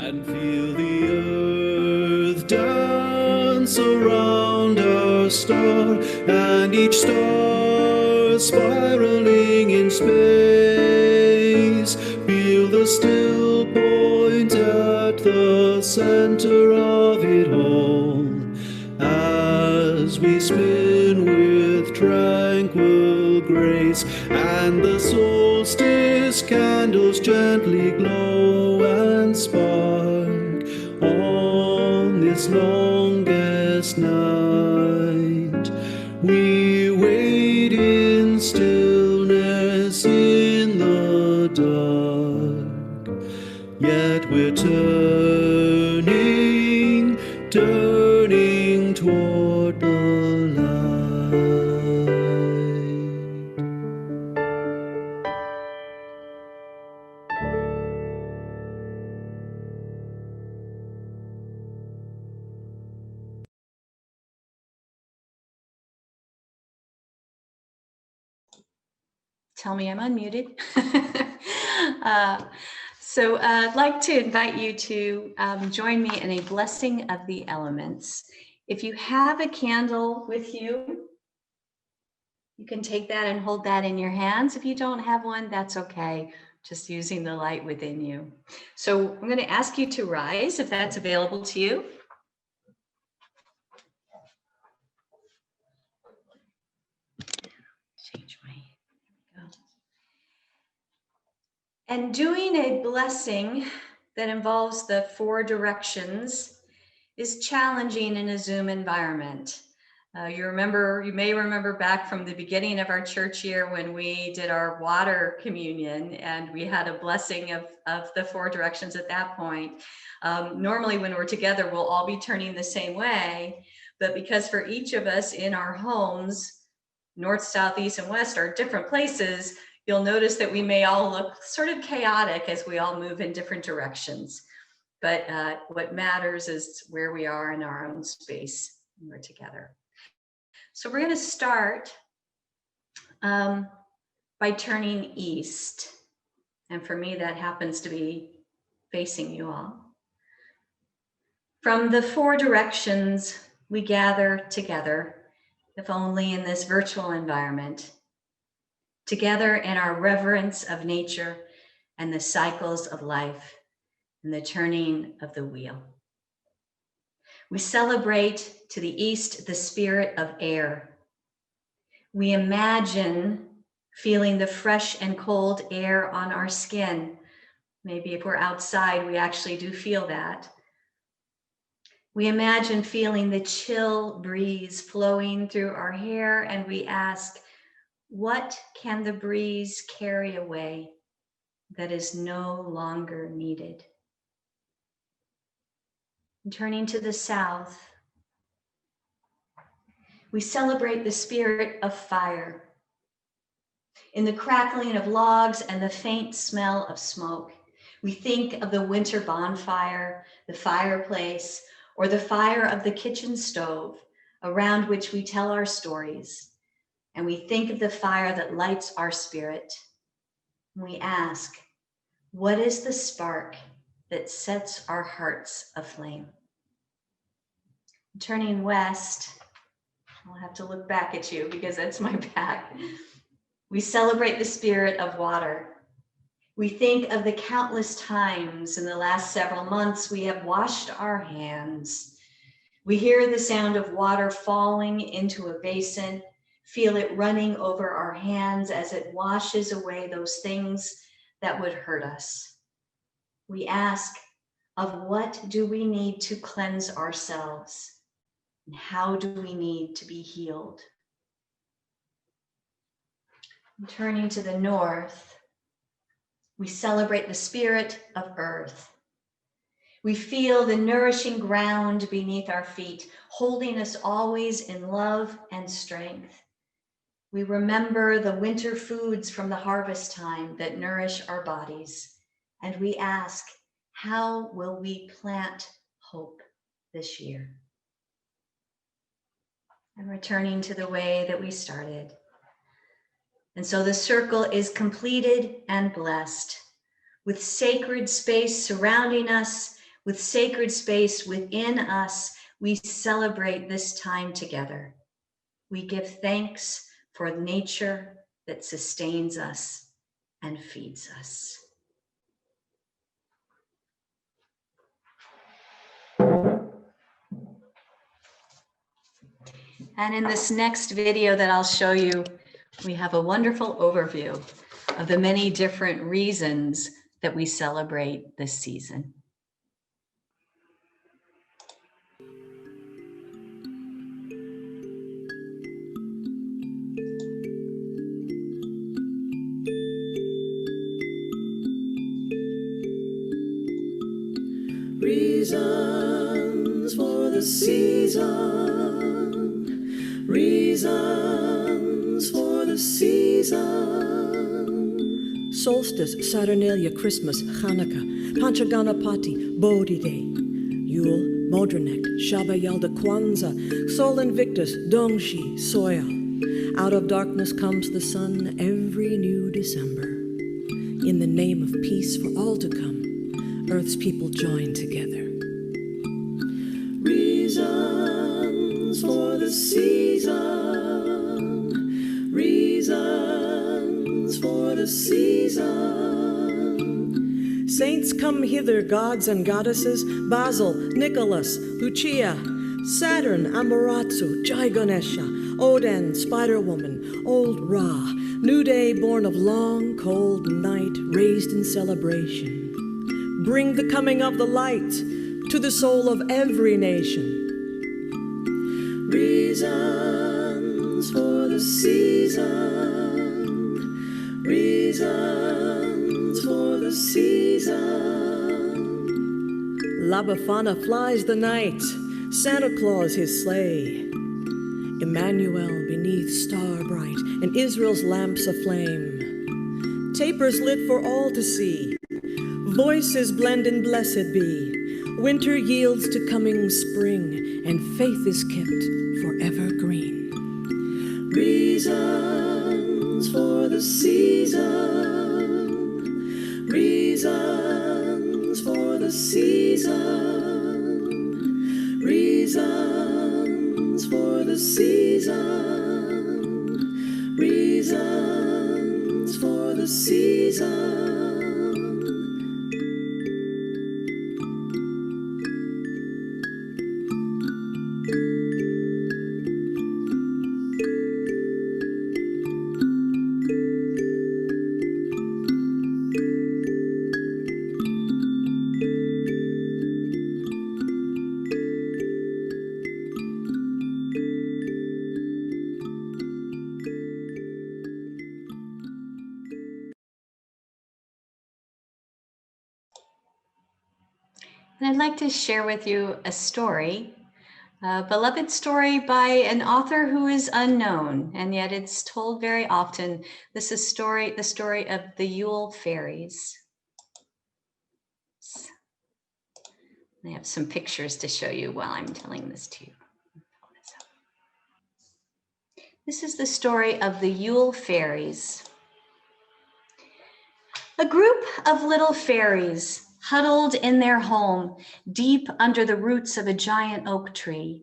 And feel the earth dance around our star, and each star spiraling in space. Feel the still point at the center of it all, as we spin with tranquil grace, and the solstice candles gently glow and spark on this longest night. We wait in stillness in the dark, yet we're turning toward the light. Tell me I'm unmuted. So I'd like to invite you to join me in a blessing of the elements. If you have a candle with you, you can take that and hold that in your hands. If you don't have one, that's okay. Just using the light within you. So I'm going to ask you to rise if that's available to you. Change my, there we go. And doing a blessing that involves the 4 directions is challenging in a Zoom environment. You may remember back from the beginning of our church year when we did our water communion and we had a blessing of the 4 directions at that point. Normally when we're together, we'll all be turning the same way, but because for each of us in our homes, north, south, east, and west are different places, you'll notice that we may all look sort of chaotic as we all move in different directions. But what matters is where we are in our own space when we're together. So we're going to start by turning east. And for me, that happens to be facing you all. From the 4 directions, we gather together, if only in this virtual environment, together in our reverence of nature and the cycles of life and the turning of the wheel. We celebrate to the east the spirit of air. We imagine feeling the fresh and cold air on our skin. Maybe if we're outside, we actually do feel that. We imagine feeling the chill breeze flowing through our hair, and we ask, what can the breeze carry away that is no longer needed? And turning to the south, we celebrate the spirit of fire. In the crackling of logs and the faint smell of smoke, we think of the winter bonfire, the fireplace, or the fire of the kitchen stove around which we tell our stories. And we think of the fire that lights our spirit. We ask, what is the spark that sets our hearts aflame? Turning west, I'll have to look back at you because that's my back. We celebrate the spirit of water. We think of the countless times in the last several months we have washed our hands. We hear the sound of water falling into a basin, feel it running over our hands as it washes away those things that would hurt us. We ask, of what do we need to cleanse ourselves? And how do we need to be healed? Turning to the north, we celebrate the spirit of earth. We feel the nourishing ground beneath our feet, holding us always in love and strength. We remember the winter foods from the harvest time that nourish our bodies, and we ask, how will we plant hope this year? And returning to the way that we started. And so the circle is completed and blessed. with sacred space surrounding us, with sacred space within us, we celebrate this time together. We give thanks for nature that sustains us and feeds us. And in this next video that I'll show you, we have a wonderful overview of the many different reasons that we celebrate this season. Reasons for the season. Reasons for the season. Solstice, Saturnalia, Christmas, Hanukkah, Panchaganapati, Bodhi Day, Yule, Modronech, Shaba Yalda, Kwanzaa, Sol Invictus, Dongshi, Soya. Out of darkness comes the sun every new December. In the name of peace for all to come, Earth's people join together. Reasons for the season. Reasons for the season. Saints come hither, gods and goddesses, Basil, Nicholas, Lucia, Saturn, Amaterasu, Jai Ganesha, Odin, Spider-Woman, Old Ra, New Day born of long, cold night, raised in celebration. Bring the coming of the light to the soul of every nation. Reasons for the season. Reasons for the season. La Befana flies the night, Santa Claus his sleigh. Emmanuel beneath star bright, and Israel's lamps aflame. Tapers lit for all to see. Voices blend and blessed be. Winter yields to coming spring, and faith is kept forever green. Reasons for the season. Reasons for the season. Reasons for the season. Reasons for the season. And I'd like to share with you a story, a beloved story by an author who is unknown, and yet it's told very often. This is the story of the Yule fairies. I have some pictures to show you while I'm telling this to you. This is the story of the Yule fairies. A group of little fairies huddled in their home deep under the roots of a giant oak tree.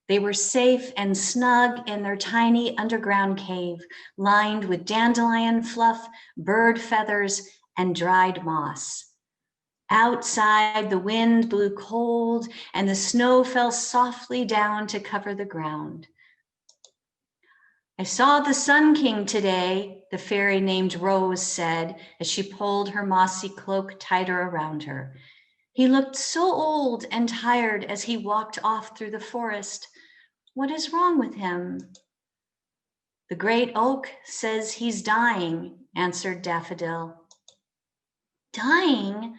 They were safe and snug in their tiny underground cave, lined with dandelion fluff, bird feathers, and dried moss. Outside, the wind blew cold and the snow fell softly down to cover the ground. I saw the Sun King today, the fairy named Rose said as she pulled her mossy cloak tighter around her. He looked so old and tired as he walked off through the forest. What is wrong with him? The great oak says he's dying, answered Daffodil. Dying?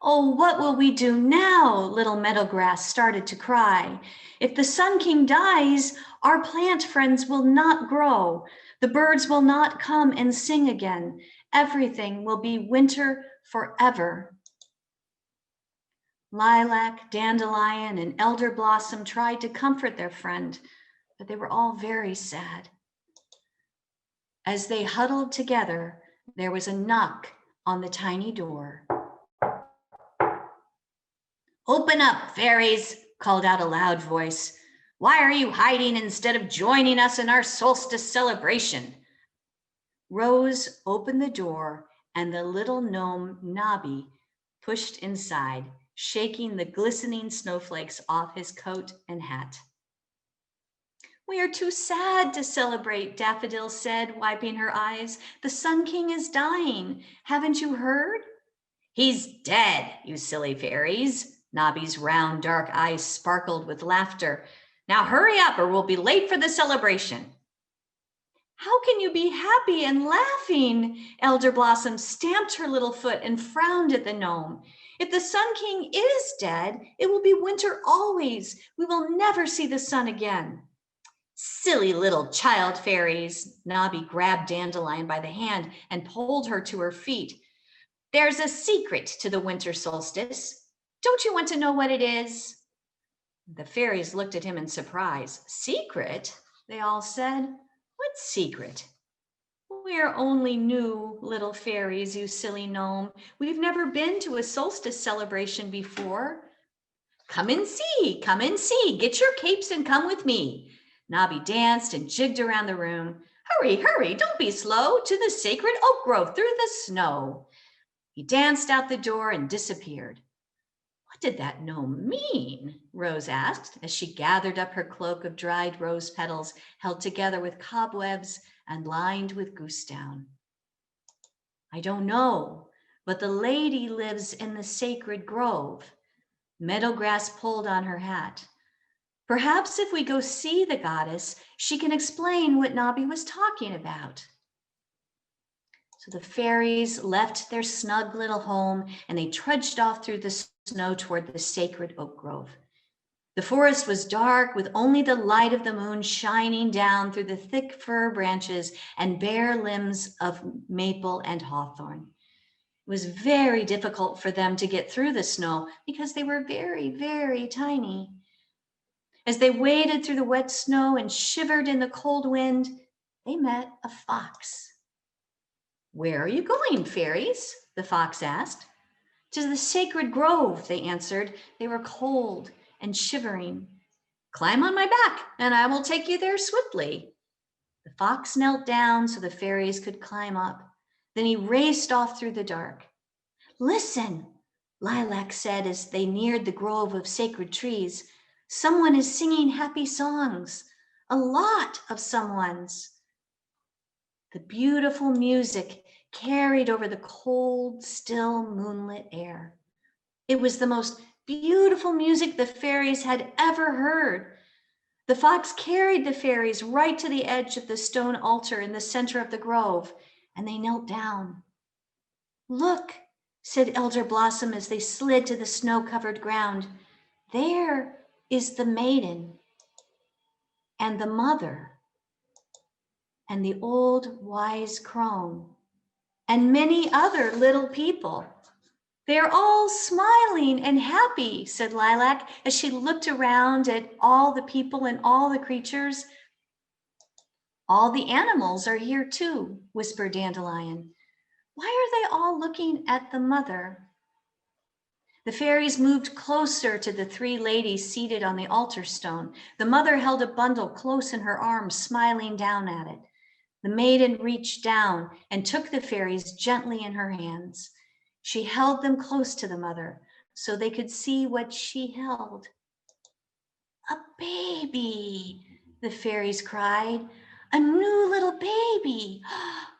Oh, what will we do now? Little Meadowgrass started to cry. If the Sun King dies, our plant friends will not grow. The birds will not come and sing again. Everything will be winter forever. Lilac, Dandelion, and Elder Blossom tried to comfort their friend, but they were all very sad. As they huddled together, there was a knock on the tiny door. "Open up, fairies," called out a loud voice. "Why are you hiding instead of joining us in our solstice celebration?" Rose opened the door, and the little gnome Nobby pushed inside, shaking the glistening snowflakes off his coat and hat. "We are too sad to celebrate," Daffodil said, wiping her eyes. "The Sun King is dying. Haven't you heard?" "He's dead, you silly fairies." Nobby's round, dark eyes sparkled with laughter. "Now hurry up or we'll be late for the celebration." "How can you be happy and laughing?" Elder Blossom stamped her little foot and frowned at the gnome. "If the Sun King is dead, it will be winter always. We will never see the sun again." "Silly little child fairies." Nobby grabbed Dandelion by the hand and pulled her to her feet. "There's a secret to the winter solstice. Don't you want to know what it is?" The fairies looked at him in surprise. "Secret?" they all said. "What secret?" "We're only new little fairies, you silly gnome. We've never been to a solstice celebration before." Come and see, come and see. Get your capes and come with me." Nobby danced and jigged around the room. "Hurry, hurry, don't be slow. To the sacred oak grove through the snow." He danced out the door and disappeared. "What did that gnome mean?" Rose asked as she gathered up her cloak of dried rose petals held together with cobwebs and lined with goose down. "I don't know, but the lady lives in the sacred grove." Meadowgrass pulled on her hat. "Perhaps if we go see the goddess, she can explain what Nobby was talking about." So the fairies left their snug little home and they trudged off through the snow toward the sacred oak grove. The forest was dark with only the light of the moon shining down through the thick fir branches and bare limbs of maple and hawthorn. It was very difficult for them to get through the snow because they were very, very tiny. As they waded through the wet snow and shivered in the cold wind, they met a fox. "Where are you going, fairies?" the fox asked. "To the sacred grove," they answered. They were cold and shivering. "Climb on my back, and I will take you there swiftly." The fox knelt down so the fairies could climb up. Then he raced off through the dark. "Listen," Lilac said as they neared the grove of sacred trees. "Someone is singing happy songs. A lot of someones." The beautiful music carried over the cold, still moonlit air. It was the most beautiful music the fairies had ever heard. The fox carried the fairies right to the edge of the stone altar in the center of the grove, and they knelt down. "Look," said Elder Blossom as they slid to the snow-covered ground. "There is the maiden and the mother and the old wise crone and many other little people. They're all smiling and happy," said Lilac as she looked around at all the people and all the creatures. "All the animals are here too," whispered Dandelion. "Why are they all looking at the mother?" The fairies moved closer to the three ladies seated on the altar stone. The mother held a bundle close in her arms, smiling down at it. The maiden reached down and took the fairies gently in her hands. She held them close to the mother so they could see what she held. "A baby," the fairies cried. "A new little baby.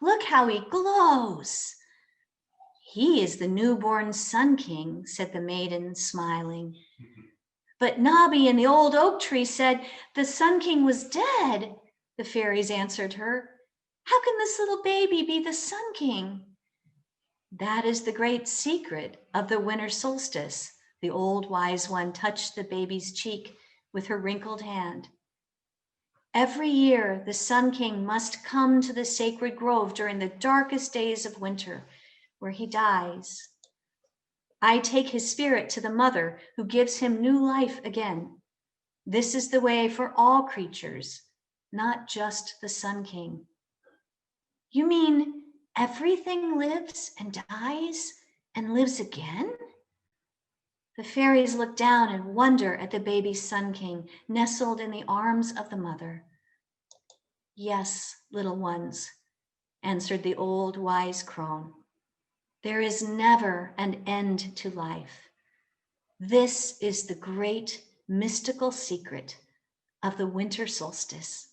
Look how he glows." "He is the newborn Sun King," said the maiden, smiling. "But Nobby and the old oak tree said the Sun King was dead," the fairies answered her. "How can this little baby be the Sun King?" "That is the great secret of the winter solstice." The old wise one touched the baby's cheek with her wrinkled hand. "Every year, the Sun King must come to the sacred grove during the darkest days of winter, where he dies. I take his spirit to the mother who gives him new life again. This is the way for all creatures, not just the Sun King." "You mean everything lives and dies and lives again? The fairies look down and wonder at the baby Sun King nestled in the arms of the mother. Yes, little ones, answered the old wise crone. There is never an end to life. This is the great mystical secret of the winter solstice.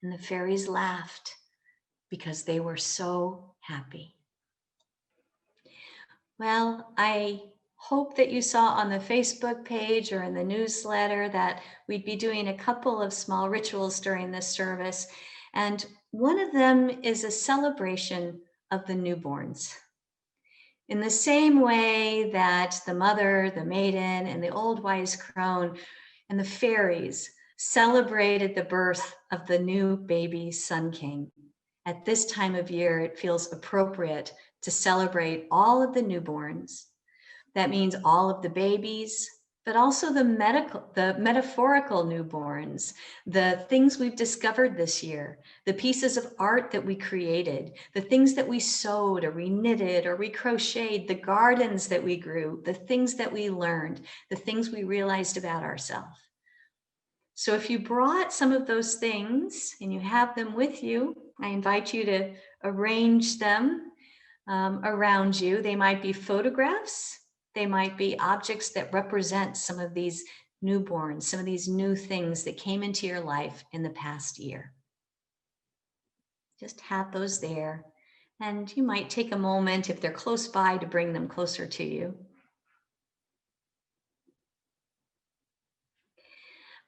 And the fairies laughed because they were so happy. Well, I hope that you saw on the Facebook page or in the newsletter that we'd be doing a couple of small rituals during this service. And one of them is a celebration of the newborns. In the same way that the mother, the maiden, and the old wise crone and the fairies celebrated the birth of the new baby Sun King. At this time of year, it feels appropriate to celebrate all of the newborns. That means all of the babies, but also the metaphorical newborns, the things we've discovered this year, the pieces of art that we created, the things that we sewed or we knitted or we crocheted, the gardens that we grew, the things that we learned, the things we realized about ourselves. So if you brought some of those things and you have them with you, I invite you to arrange them around you. They might be photographs. They might be objects that represent some of these newborns, some of these new things that came into your life in the past year. Just have those there. And you might take a moment, if they're close by, to bring them closer to you.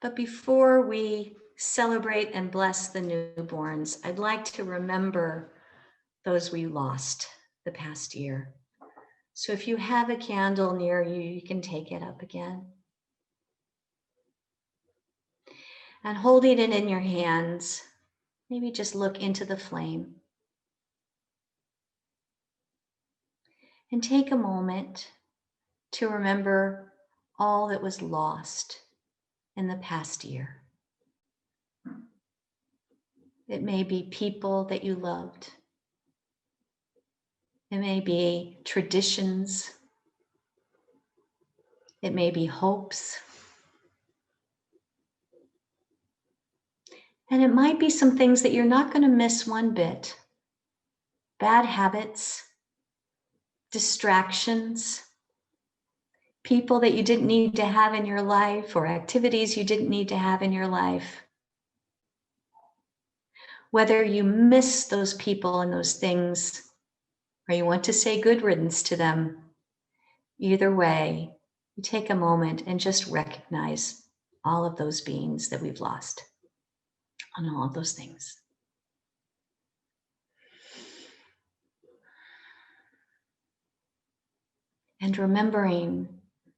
But before we celebrate and bless the newborns, I'd like to remember those we lost the past year. So if you have a candle near you, you can take it up again. And holding it in your hands, maybe just look into the flame. And take a moment to remember all that was lost in the past year. It may be people that you loved. It may be traditions. It may be hopes. And it might be some things that you're not going to miss one bit. Bad habits, distractions, people that you didn't need to have in your life, or activities you didn't need to have in your life. Whether you miss those people and those things, or you want to say good riddance to them, either way, you take a moment and just recognize all of those beings that we've lost, and all of those things. And remembering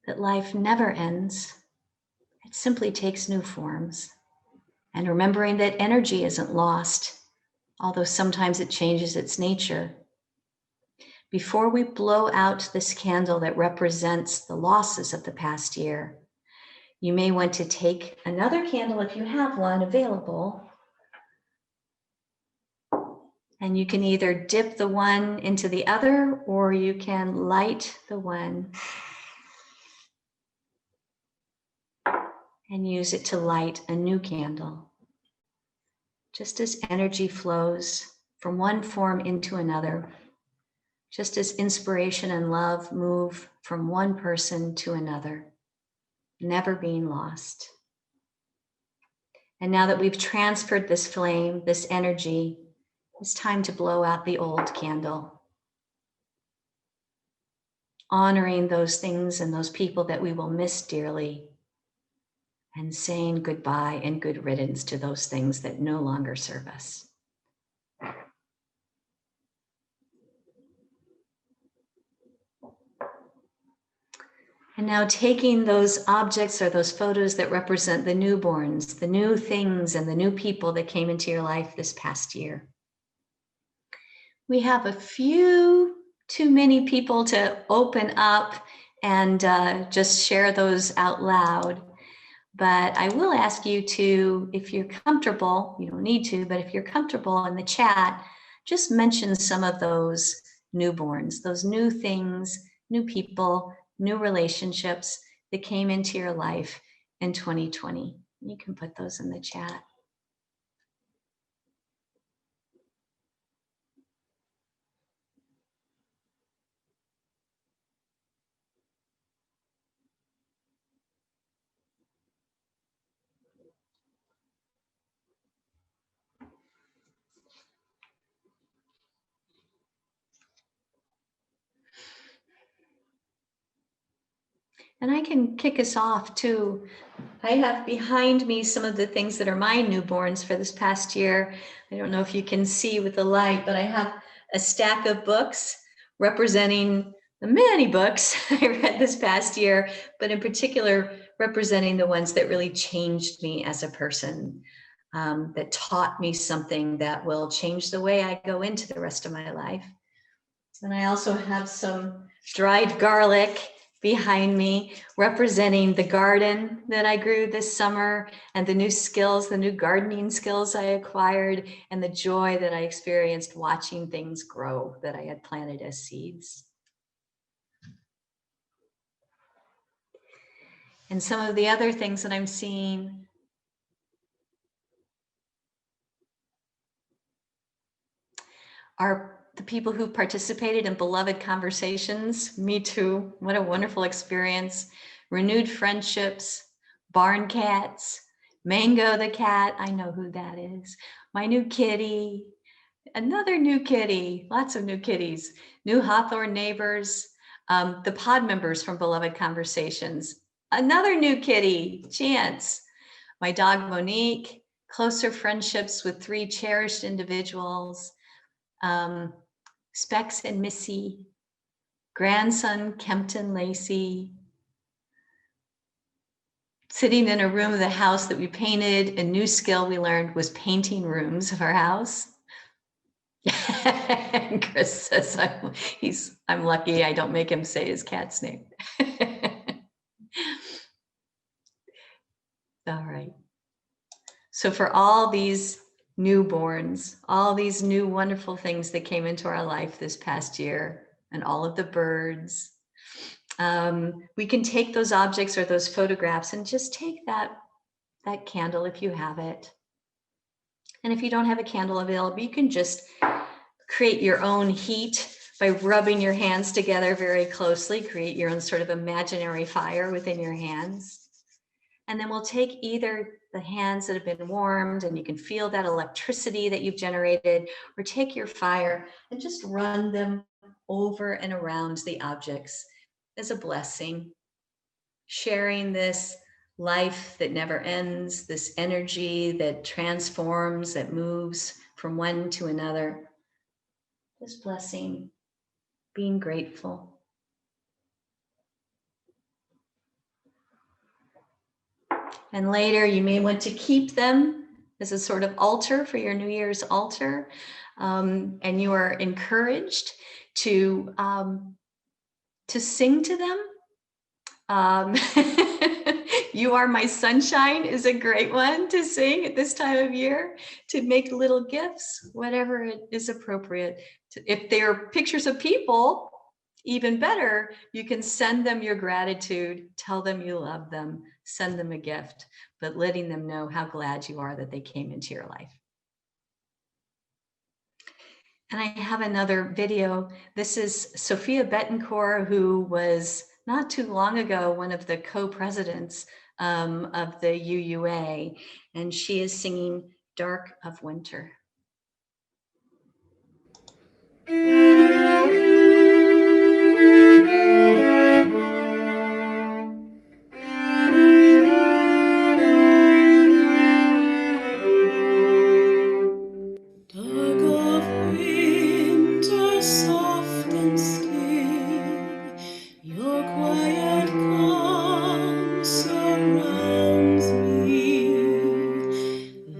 that life never ends, it simply takes new forms. And remembering that energy isn't lost, although sometimes it changes its nature. Before we blow out this candle that represents the losses of the past year, you may want to take another candle if you have one available. And you can either dip the one into the other, or you can light the one and use it to light a new candle. Just as energy flows from one form into another, just as inspiration and love move from one person to another, never being lost. And now that we've transferred this flame, this energy, it's time to blow out the old candle, honoring those things and those people that we will miss dearly, and saying goodbye and good riddance to those things that no longer serve us. And now taking those objects or those photos that represent the newborns, the new things and the new people that came into your life this past year. We have a few too many people to open up and just share those out loud. But I will ask you to, if you're comfortable, you don't need to, but if you're comfortable in the chat, just mention some of those newborns, those new things, new people, new relationships that came into your life in 2020. You can put those in the chat. And I can kick us off too. I have behind me some of the things that are my newborns for this past year. I don't know if you can see with the light, but I have a stack of books representing the many books I read this past year, but in particular representing the ones that really changed me as a person, that taught me something that will change the way I go into the rest of my life. And I also have some dried garlic behind me representing the garden that I grew this summer and the new skills, the new gardening skills I acquired, and the joy that I experienced watching things grow that I had planted as seeds. And some of the other things that I'm seeing are the people who participated in beloved conversations. Me too. What a wonderful experience. Renewed friendships, barn cats, Mango the cat. I know who that is. My new kitty, another new kitty, lots of new kitties, new Hawthorne neighbors, the pod members from Beloved Conversations, another new kitty, Chance, my dog Monique, closer friendships with 3 cherished individuals, Specs and Missy, grandson Kempton Lacey, sitting in a room of the house that we painted. A new skill we learned was painting rooms of our house. And Chris says I'm lucky I don't make him say his cat's name. All right. So for all these newborns, all these new wonderful things that came into our life this past year, and all of the birds, we can take those objects or those photographs and just take that candle if you have it. And if you don't have a candle available, you can just create your own heat by rubbing your hands together very closely, create your own sort of imaginary fire within your hands. And then we'll take either the hands that have been warmed and you can feel that electricity that you've generated, or take your fire and just run them over and around the objects as a blessing, sharing this life that never ends, this energy that transforms, that moves from one to another. Just blessing, being grateful. And later you may want to keep them as a sort of altar for your New Year's altar. And you are encouraged to sing to them. You Are My Sunshine is a great one to sing at this time of year, to make little gifts, whatever is appropriate. If they're pictures of people, even better, you can send them your gratitude, tell them you love them, send them a gift, but letting them know how glad you are that they came into your life. And I have another video. This is Sophia Betancourt, who was not too long ago one of the co-presidents of the UUA, and she is singing Dark of Winter.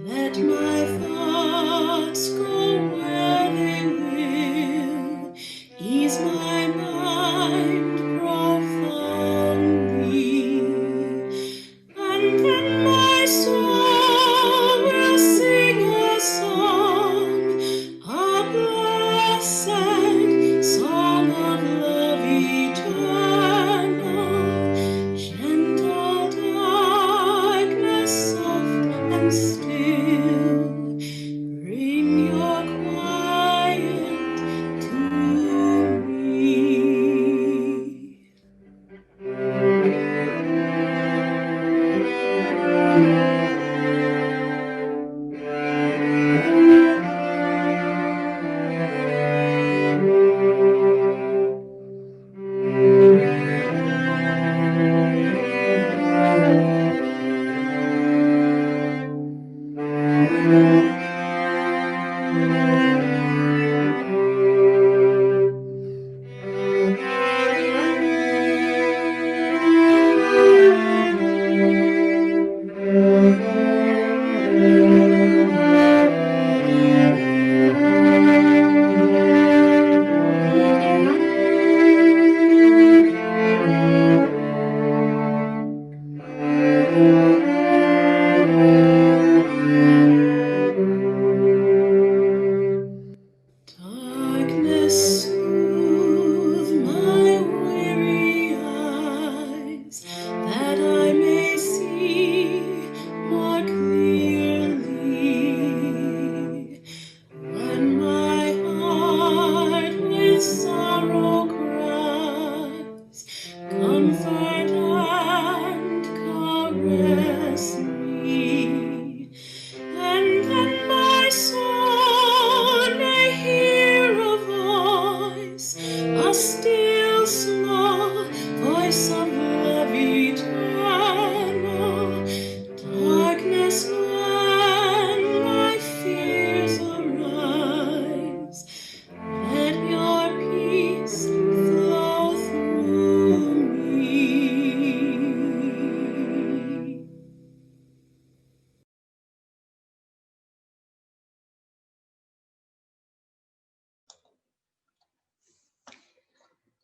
Let my thoughts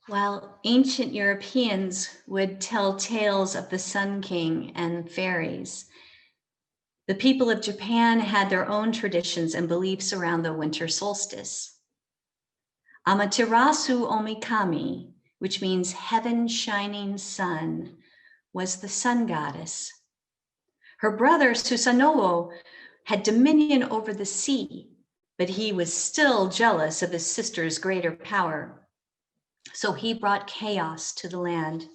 While ancient Europeans would tell tales of the Sun King and fairies, the people of Japan had their own traditions and beliefs around the winter solstice. Amaterasu Omikami, which means heaven shining sun, was the sun goddess. Her brother Susanoo had dominion over the sea, but he was still jealous of his sister's greater power. So he brought chaos to the land.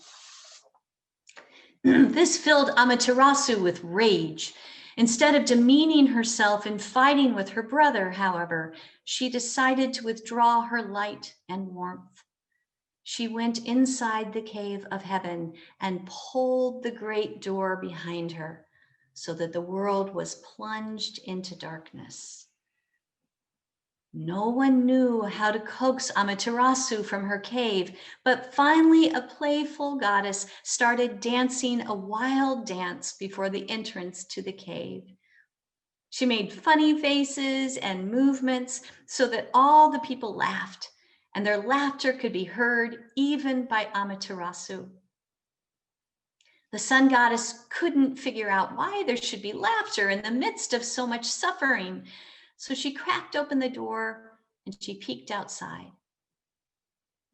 This filled Amaterasu with rage. Instead of demeaning herself and fighting with her brother, however, she decided to withdraw her light and warmth. She went inside the cave of heaven and pulled the great door behind her so that the world was plunged into darkness. No one knew how to coax Amaterasu from her cave, but finally a playful goddess started dancing a wild dance before the entrance to the cave. She made funny faces and movements so that all the people laughed, and their laughter could be heard even by Amaterasu. The sun goddess couldn't figure out why there should be laughter in the midst of so much suffering. So she cracked open the door and she peeked outside.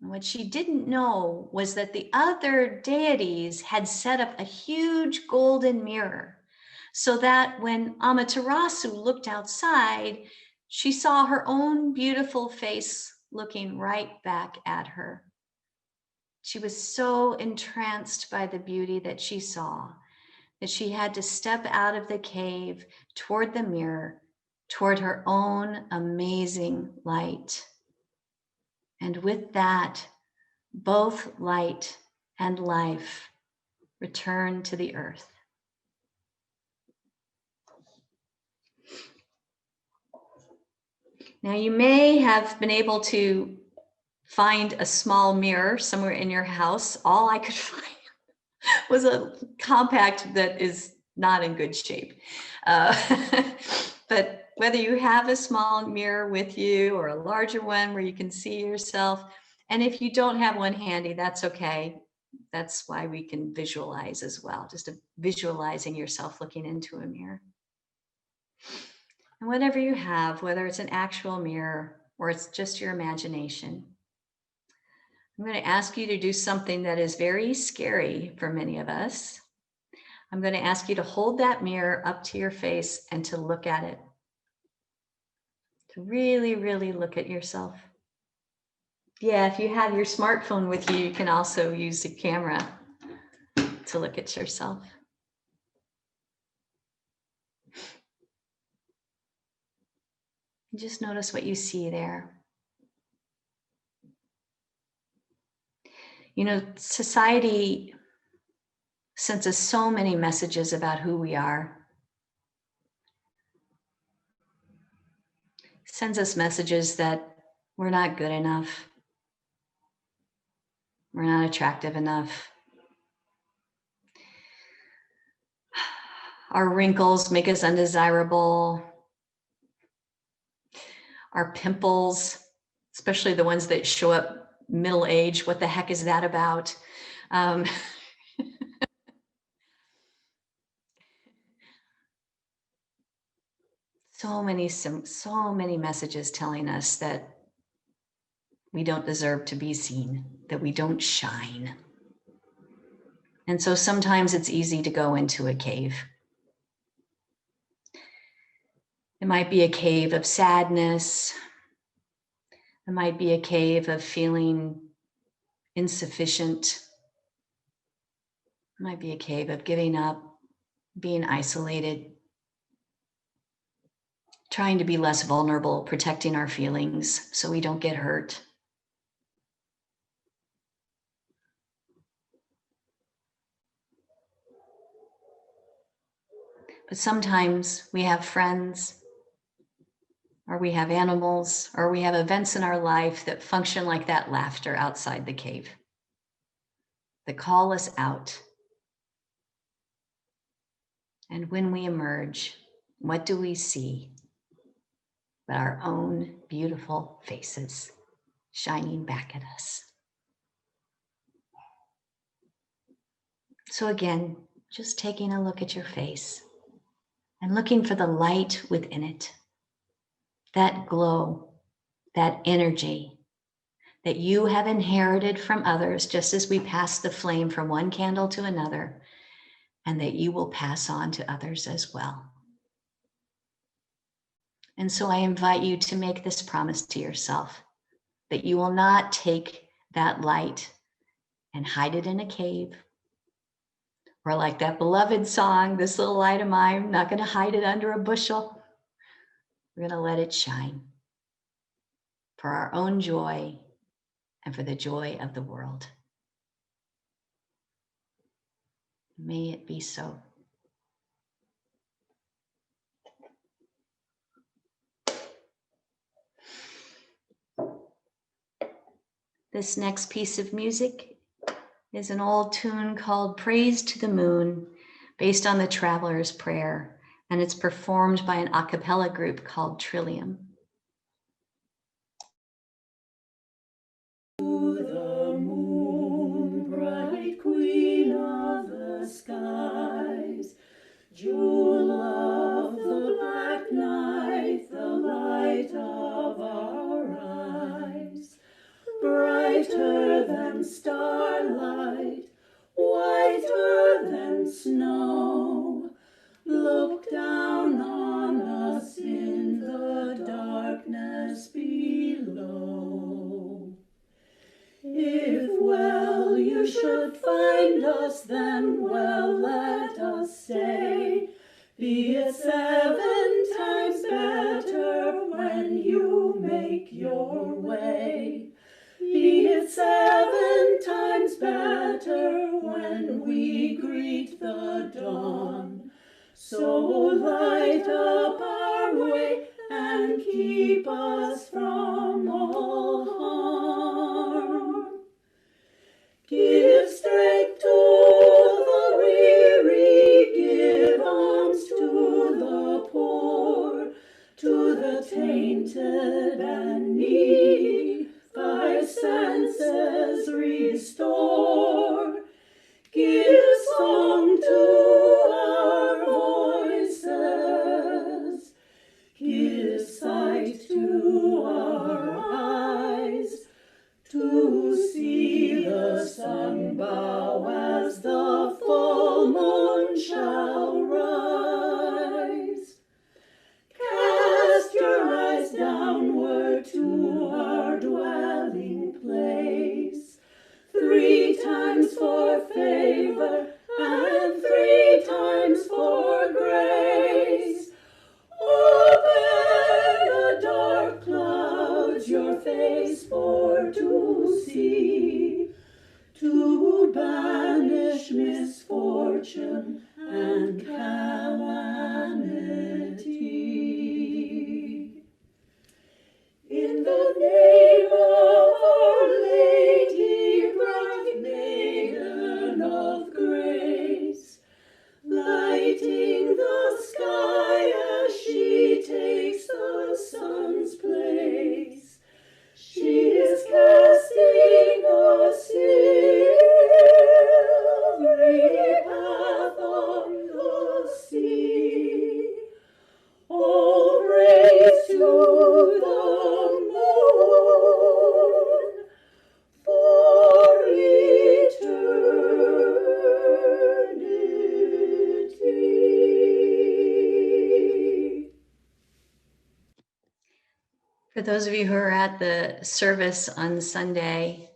And what she didn't know was that the other deities had set up a huge golden mirror so that when Amaterasu looked outside, she saw her own beautiful face looking right back at her. She was so entranced by the beauty that she saw that she had to step out of the cave toward the mirror, toward her own amazing light. And with that, both light and life returned to the earth. Now, you may have been able to find a small mirror somewhere in your house. All I could find was a compact that is not in good shape. But whether you have a small mirror with you or a larger one where you can see yourself, and if you don't have one handy, that's okay. That's why we can visualize as well, just visualizing yourself looking into a mirror. And whatever you have, whether it's an actual mirror or it's just your imagination, I'm going to ask you to do something that is very scary for many of us. I'm going to ask you to hold that mirror up to your face and to look at it. To really, really look at yourself. Yeah, if you have your smartphone with you, you can also use the camera to look at yourself. Just notice what you see there. You know, society sends us so many messages about who we are. Sends us messages that we're not good enough. We're not attractive enough. Our wrinkles make us undesirable. Our pimples, especially the ones that show up middle age, what the heck is that about? So many messages telling us that we don't deserve to be seen, that we don't shine. And so sometimes it's easy to go into a cave. It might be a cave of sadness. It might be a cave of feeling insufficient. It might be a cave of giving up, being isolated, trying to be less vulnerable, protecting our feelings so we don't get hurt. But sometimes we have friends, or we have animals, or we have events in our life that function like that laughter outside the cave, that call us out. And when we emerge, what do we see but our own beautiful faces shining back at us? So again, just taking a look at your face and looking for the light within it, that glow, that energy that you have inherited from others, just as we pass the flame from one candle to another, and that you will pass on to others as well. And so I invite you to make this promise to yourself that you will not take that light and hide it in a cave. Or like that beloved song, "This little light of mine, I'm not going to hide it under a bushel." We're going to let it shine for our own joy and for the joy of the world. May it be so. This next piece of music is an old tune called "Praise to the Moon," based on the Traveler's Prayer, and it's performed by an a cappella group called Trillium. To the moon, bright queen of the skies, jewel of the black night, the light of our eyes, brighter than starlight, whiter than snow, look down on us in the darkness below. If well you should find us, then well let us say, be it 7 times better when you make your way. Be it 7 times better when we greet the dawn. So light up our way and keep us from all harm. Give strength to the weary, give alms to the poor, to the tainted and needy, 5 senses restore. Give song to our voices, give sight to our eyes, to see the sun bow as the full moon shall rise. Cast your eyes downward to our dwelling place, 3 times for favor and 3 times for grace. Open the dark clouds your face for to see, to banish misfortune and calamity. In the name of Our Lady, bright Maiden of Grace, lighting the sky as she takes the sun's place, she is casting a silvery path on the sea. All praise to the moon for eternity. For those of you who are at the service on Sunday,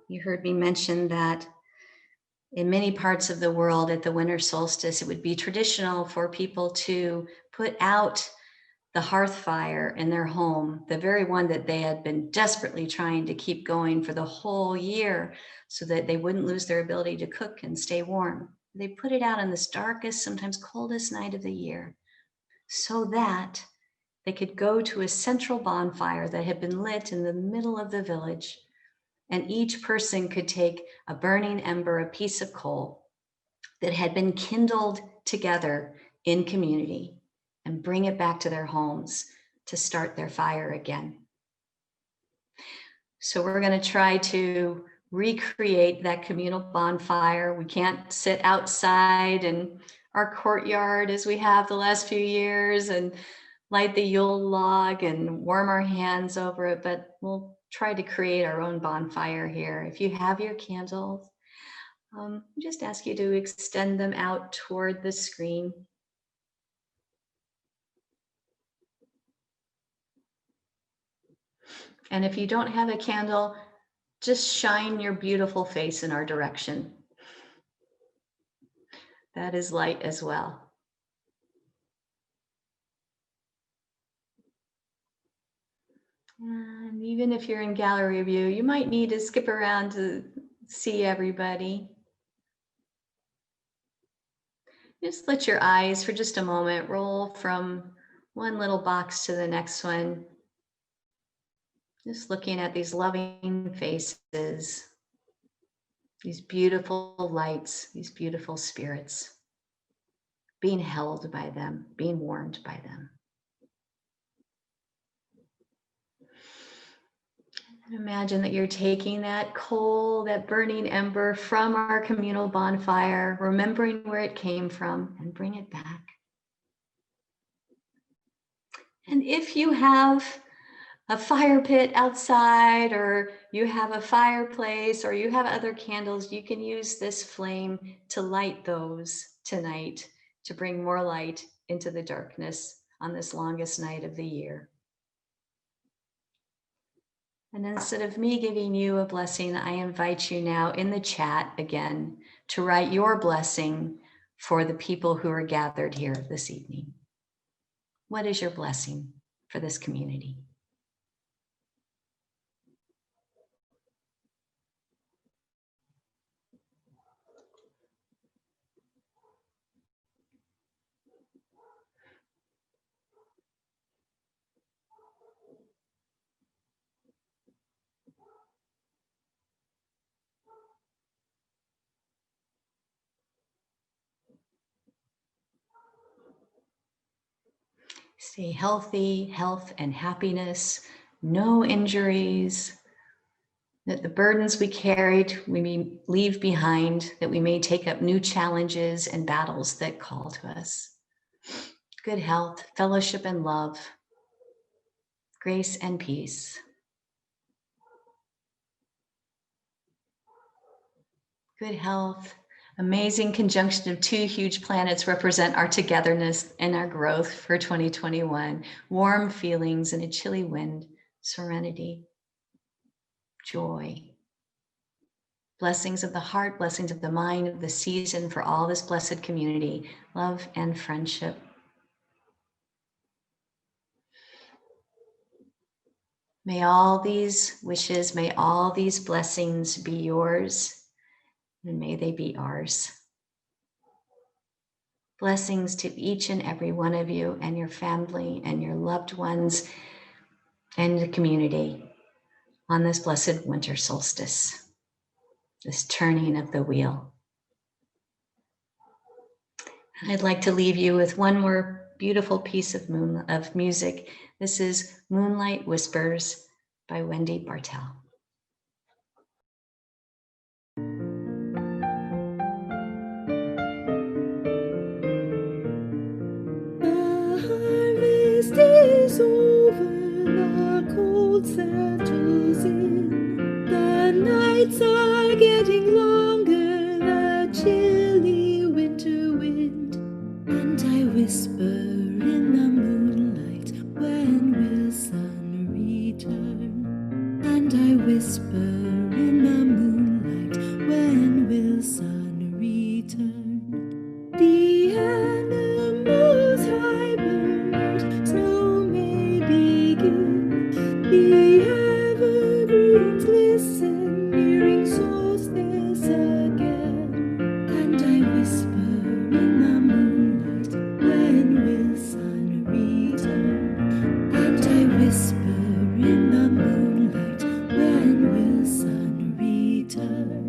you heard me mention that in many parts of the world at the winter solstice, it would be traditional for people to put out the hearth fire in their home, the very one that they had been desperately trying to keep going for the whole year so that they wouldn't lose their ability to cook and stay warm. They put it out on this darkest, sometimes coldest night of the year so that they could go to a central bonfire that had been lit in the middle of the village, and each person could take a burning ember, a piece of coal that had been kindled together in community, and bring it back to their homes to start their fire again. So we're going to try to recreate that communal bonfire. We can't sit outside in our courtyard as we have the last few years and light the Yule log and warm our hands over it, but we'll try to create our own bonfire here. If you have your candles, just ask you to extend them out toward the screen. And if you don't have a candle, just shine your beautiful face in our direction. That is light as well. And even if you're in gallery view, you might need to skip around to see everybody. Just let your eyes for just a moment roll from one little box to the next one. Just looking at these loving faces, these beautiful lights, these beautiful spirits, being held by them, being warmed by them. And imagine that you're taking that coal, that burning ember from our communal bonfire, remembering where it came from, and bring it back. And if you have a fire pit outside, or you have a fireplace, or you have other candles, you can use this flame to light those tonight to bring more light into the darkness on this longest night of the year. And instead of me giving you a blessing, I invite you now in the chat again to write your blessing for the people who are gathered here this evening. What is your blessing for this community? Stay healthy, health and happiness, no injuries, that the burdens we carried, we may leave behind, that we may take up new challenges and battles that call to us. Good health, fellowship and love, grace and peace. Good health, amazing conjunction of two huge planets represent our togetherness and our growth for 2021. Warm feelings in a chilly wind, serenity, joy. Blessings of the heart, blessings of the mind, of the season for all this blessed community, love and friendship. May all these wishes, may all these blessings be yours, and may they be ours. Blessings to each and every one of you and your family and your loved ones and the community on this blessed winter solstice, this turning of the wheel. I'd like to leave you with one more beautiful piece of music. This is Moonlight Whispers by Wendy Bartell. Harvest is over, the cold settles in. The nights are getting longer, the chilly winter wind. And I whisper in the moonlight, when will sun return? And I whisper in the moonlight, when will sun return? The animals hibernate, snow may begin. The evergreens listen, nearing solstice again. And I whisper in the moonlight, when will sun return? And I whisper in the moonlight, when will sun return?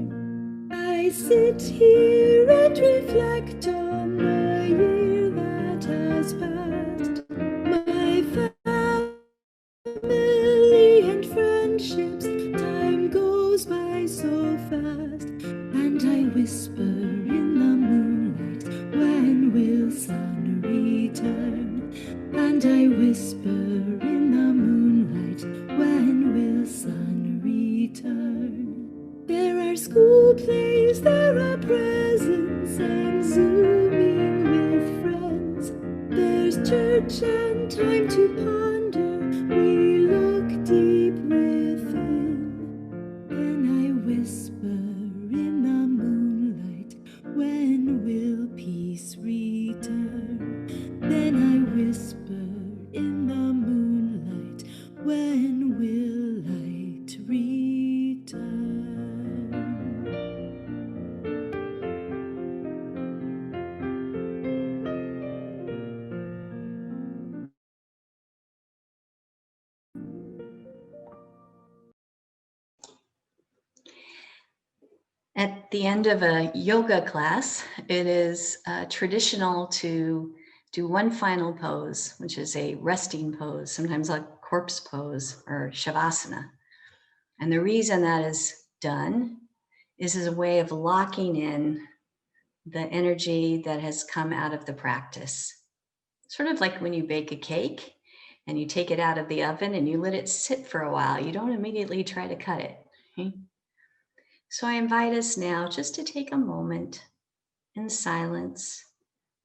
I sit here and reflect on the year that has passed. My family and friendships, time goes by so sun return. There are school plays, there are presents and zooming with friends. There's church and time to ponder. We look deep within. Then I whisper in the moonlight, when will peace return? Then I whisper in the moonlight, when will light return? At the end of a yoga class, it is traditional to do one final pose, which is a resting pose, sometimes a corpse pose or shavasana. And the reason that is done is as a way of locking in the energy that has come out of the practice. Sort of like when you bake a cake and you take it out of the oven and you let it sit for a while. You don't immediately try to cut it. Okay? So I invite us now just to take a moment in silence,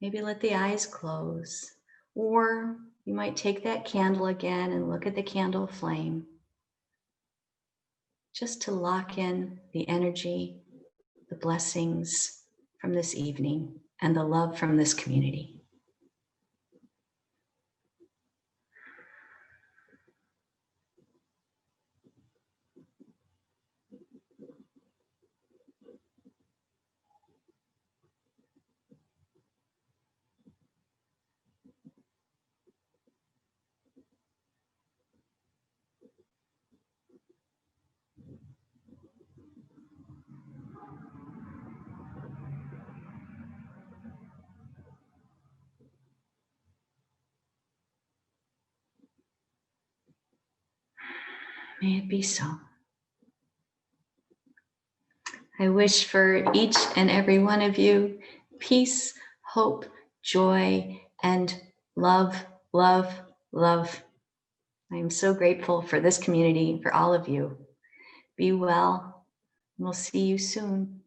maybe let the eyes close, or you might take that candle again and look at the candle flame, just to lock in the energy, the blessings from this evening, and the love from this community. May it be so. I wish for each and every one of you peace, hope, joy, and love, love, love. I am so grateful for this community, for all of you. Be well. We'll see you soon.